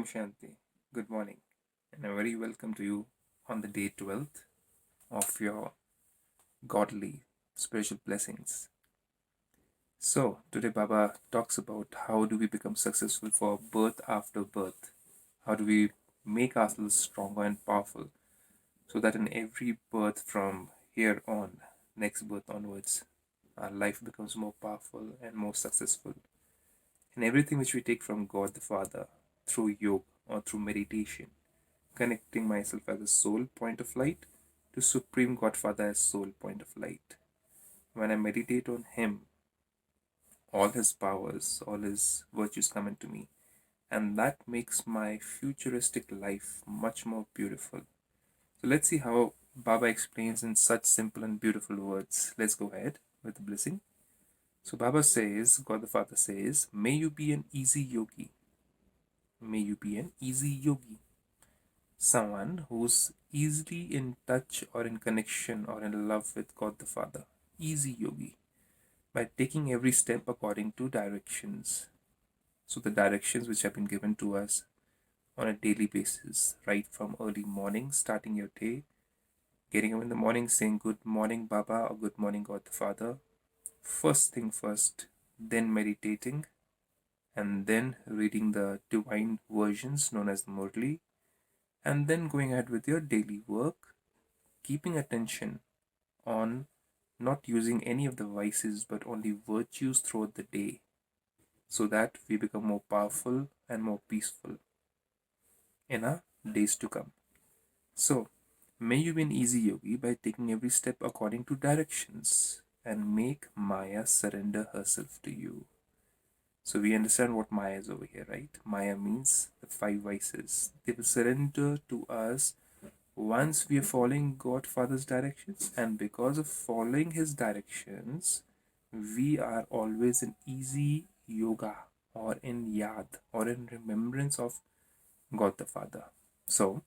Om Shanti. Good morning, and a very welcome to you on the day 12th of your godly spiritual blessings. So, today Baba talks about how do we become successful for birth after birth? How do we make ourselves stronger and powerful so that in every birth from here on, next birth onwards, our life becomes more powerful and more successful. In everything which we take from God the Father through yoga or through meditation, connecting myself as a soul point of light to Supreme Godfather as soul point of light. When I meditate on Him, all His powers, all His virtues come into me, and that makes my futuristic life much more beautiful. So let's see how Baba explains in such simple and beautiful words. Let's go ahead with the blessing. So Baba says, God the Father says, may you be an easy yogi. May you be an easy yogi. Someone who's easily in touch or in connection or in love with God the Father. Easy yogi. By taking every step according to directions. So the directions which have been given to us on a daily basis, right from early morning, starting your day, getting up in the morning saying good morning Baba or good morning God the Father. First thing first, then meditating, and then reading the divine versions known as the Murli, and then going ahead with your daily work, keeping attention on not using any of the vices but only virtues throughout the day so that we become more powerful and more peaceful in our days to come. So, may you be an easy yogi by taking every step according to directions and make Maya surrender herself to you. So, we understand what Maya is over here, right? Maya means the five vices. They will surrender to us once we are following God Father's directions, and because of following His directions, we are always in easy yoga or in yad or in remembrance of God the Father. So,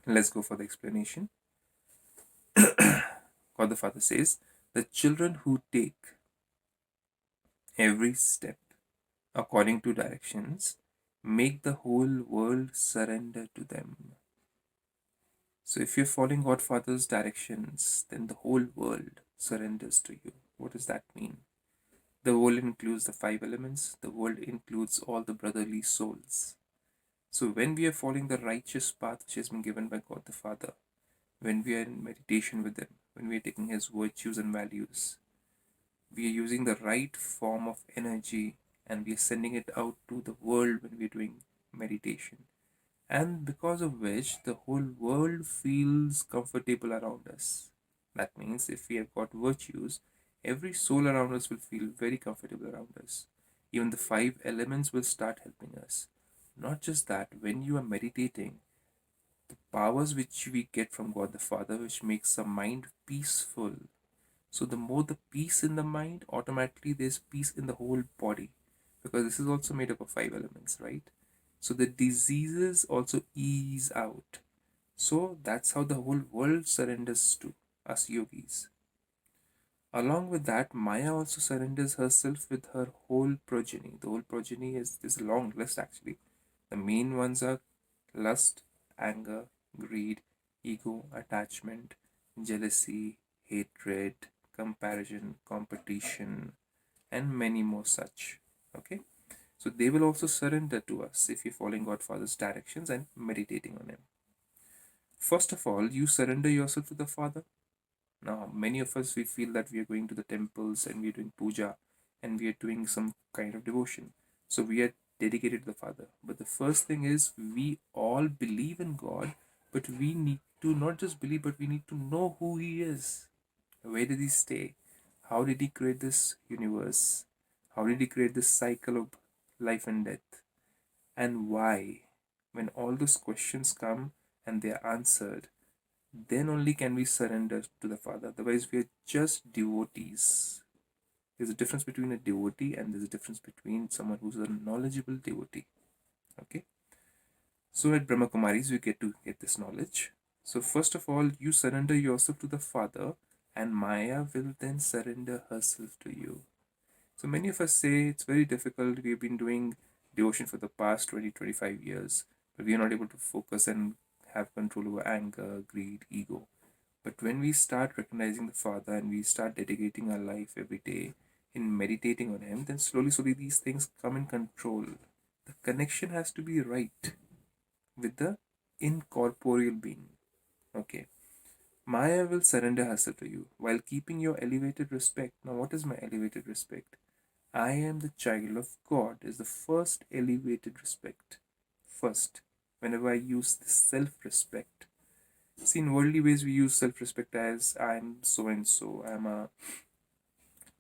let's go for the explanation. God the Father says, the children who take every step according to directions make the whole world surrender to them. So if you're following God Father's directions, then the whole world surrenders to you. What does that mean? The world includes the five elements. The world includes all the brotherly souls. So when we are following the righteous path which has been given by God the Father, when we are in meditation with Him, when we are taking His virtues and values, we are using the right form of energy and we are sending it out to the world when we are doing meditation, and because of which the whole world feels comfortable around us. That means if we have got virtues, every soul around us will feel very comfortable around us. Even the five elements will start helping us. Not just that, when you are meditating, the powers which we get from God the Father, which makes our mind peaceful. So the more the peace in the mind, automatically there's peace in the whole body, because this is also made up of five elements, right? So the diseases also ease out. So that's how the whole world surrenders to us yogis. Along with that, Maya also surrenders herself with her whole progeny. The whole progeny is a long list actually. The main ones are lust, anger, greed, ego, attachment, jealousy, hatred, comparison, competition, and many more such. Okay? So they will also surrender to us if you're following God Father's directions and meditating on Him. First of all, you surrender yourself to the Father. Now, many of us, we feel that we are going to the temples and we are doing puja and we are doing some kind of devotion. So we are dedicated to the Father. But the first thing is, we all believe in God, but we need to not just believe, but we need to know who He is. Where did He stay? How did He create this universe? How did He create this cycle of life and death? And why? When all those questions come and they are answered, then only can we surrender to the Father. Otherwise, we are just devotees. There's a difference between a devotee and there's a difference between someone who's a knowledgeable devotee. Okay? So at Brahmakumaris, we get to get this knowledge. So first of all, you surrender yourself to the Father, and Maya will then surrender herself to you. So many of us say it's very difficult. We've been doing devotion for the past 20, 25 years, but we are not able to focus and have control over anger, greed, ego. But when we start recognizing the Father and we start dedicating our life every day in meditating on Him, then slowly, slowly these things come in control. The connection has to be right with the incorporeal being. Okay. Maya will surrender herself to you while keeping your elevated respect. Now, what is my elevated respect? I am the child of God is the first elevated respect. First, whenever I use this self respect. See, in worldly ways, we use self respect as I'm so and so, I'm a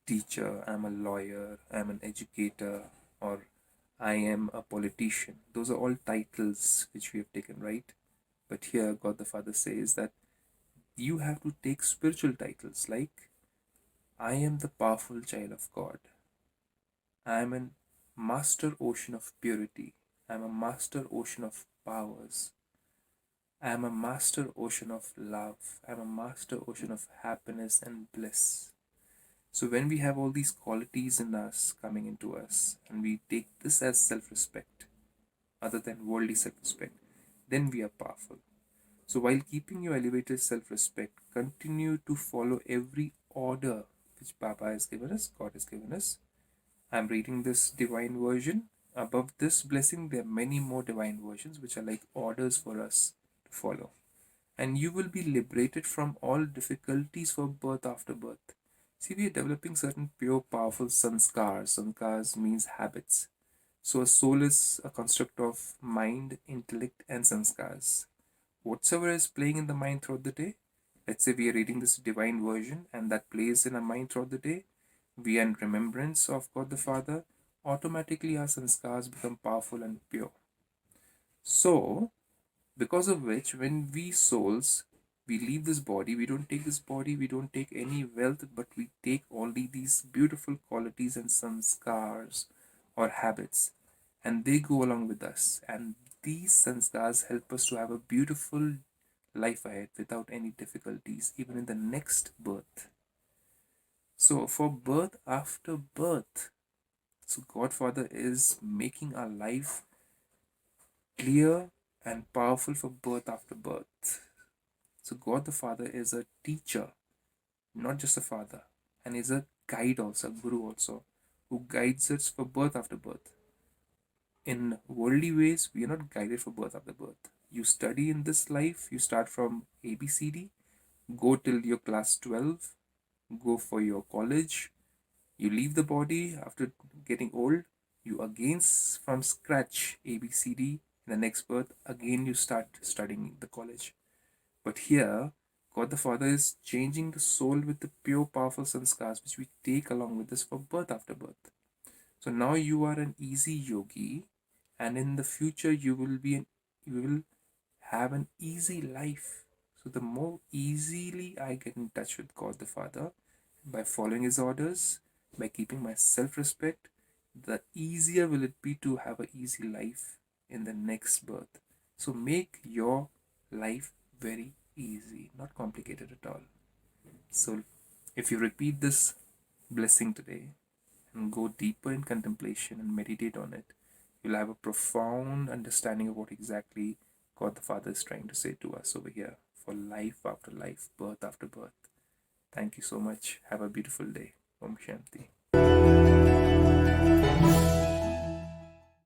teacher, I'm a lawyer, I'm an educator, or I am a politician. Those are all titles which we have taken, right? But here, God the Father says that you have to take spiritual titles like I am the powerful child of God. I am a master ocean of purity. I am a master ocean of powers. I am a master ocean of love. I am a master ocean of happiness and bliss. So, when we have all these qualities in us coming into us and we take this as self respect, other than worldly self respect, then we are powerful. So, while keeping your elevated self respect, continue to follow every order which Baba has given us, God has given us. I'm reading this divine version. Above this blessing, there are many more divine versions which are like orders for us to follow. And you will be liberated from all difficulties for birth after birth. See, we are developing certain pure, powerful sanskars. Sanskars means habits. So, a soul is a construct of mind, intellect, and sanskars. Whatsoever is playing in the mind throughout the day, let's say we are reading this divine version and that plays in our mind throughout the day, we are in remembrance of God the Father, automatically our sanskars become powerful and pure. So, because of which, when we souls, we leave this body, we don't take this body, we don't take any wealth, but we take only these beautiful qualities and sanskars or habits, and they go along with us. And these sanskars help us to have a beautiful life ahead without any difficulties, even in the next birth. So, for birth after birth, so Godfather is making our life clear and powerful for birth after birth. So God the Father is a teacher, not just a father, and is a guide also, a guru also, who guides us for birth after birth. In worldly ways, we are not guided for birth after birth. You study in this life, you start from ABCD, go till your class 12, go for your college, you leave the body after getting old, you again from scratch ABCD, in the next birth, again you start studying the college. But here, God the Father is changing the soul with the pure, powerful sanskars which we take along with us for birth after birth. So now you are an easy yogi, and in the future you will have an easy life. So the more easily I get in touch with God the Father by following His orders, by keeping my self-respect, the easier will it be to have an easy life in the next birth. So make your life very easy, not complicated at all. So if you repeat this blessing today and go deeper in contemplation and meditate on it, you'll have a profound understanding of what exactly God the Father is trying to say to us over here for life after life, birth after birth. Thank you so much. Have a beautiful day. Om Shanti.